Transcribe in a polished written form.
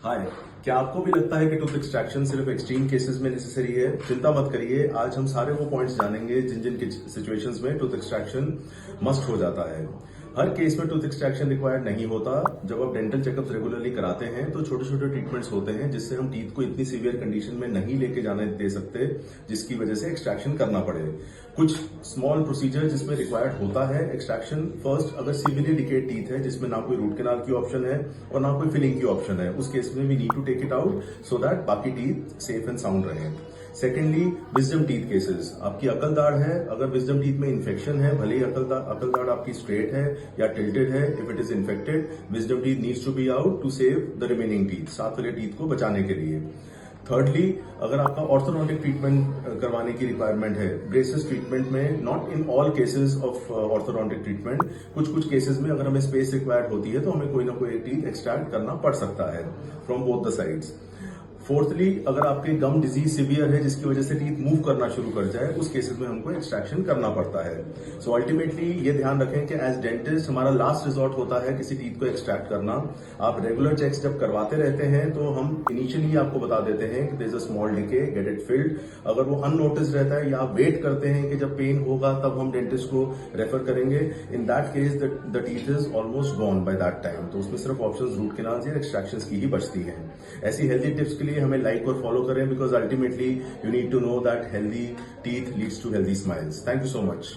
हाय, क्या आपको भी लगता है कि टूथ एक्सट्रैक्शन सिर्फ एक्सट्रीम केसेस में नेसेसरी है? चिंता मत करिए, आज हम सारे वो पॉइंट्स जानेंगे जिन जिन सिचुएशंस में टूथ एक्सट्रैक्शन मस्ट हो जाता है। हर केस में टूथ एक्सट्रैक्शन रिक्वायर्ड नहीं होता। जब आप डेंटल चेकअप रेगुलरली कराते हैं तो छोटे छोटे ट्रीटमेंट्स होते हैं जिससे हम टीथ को इतनी सीवियर कंडीशन में नहीं लेके जाने दे सकते जिसकी वजह से एक्सट्रैक्शन करना पड़े। कुछ स्मॉल प्रोसीजर जिसमें रिक्वायर्ड होता है एक्सट्रैक्शन। फर्स्ट, अगर सीवियरली डिकेड टीथ है जिसमें ना कोई रूट कैनाल की ऑप्शन है और ना कोई फिलिंग की ऑप्शन है, उस केस में we need to take it out so that बाकी टीथ सेफ एंड साउंड रहे। Secondly, wisdom teeth cases. आपकी अकल दाढ़ है, अगर विजडम टीथ में इन्फेक्शन है, भले ही अकल दाढ़ आपकी स्ट्रेट है या टिल्टेड है, if it is infected, wisdom teeth needs to be out to save the remaining teeth, साथ वाले टीथ को बचाने के लिए। थर्डली, अगर आपका ऑर्थोडोंटिक ट्रीटमेंट करवाने की रिक्वायरमेंट है, ब्रेसेस ट्रीटमेंट में, not in all cases of orthodontic treatment, कुछ केसेस में अगर हमें स्पेस रिक्वायर्ड होती है तो हमें कोई ना कोई एक टीथ एक्सट्रैक्ट करना पड़ सकता है from both the sides. Fourthly, अगर आपके गम डिजीज सिवियर है जिसकी वजह से टीथ मूव करना शुरू कर जाए, उस केसेस में हमको एक्सट्रैक्शन करना पड़ता है। सो अल्टीमेटली ये ध्यान रखें कि एज डेंटिस्ट हमारा लास्ट रिजॉर्ट होता है किसी टीथ को एक्सट्रैक्ट करना। आप रेगुलर चेक्स जब करवाते रहते हैं तो हम इनिशियली आपको बता देते हैं कि there is a small decay, get it filled. अगर वो अननोटिस रहता है या आप वेट करते हैं कि जब पेन होगा तब हम डेंटिस्ट को रेफर करेंगे, in that case the teeth is almost gone by that time. तो उसमें सिर्फ ऑप्शन रूट कैनाल्स या एक्सट्रैक्शन की ही बचती है। ऐसी हेल्दी टिप्स के लिए हमें लाइक और फॉलो करें, because ultimately you need to know that healthy teeth leads to healthy smiles. Thank you so much.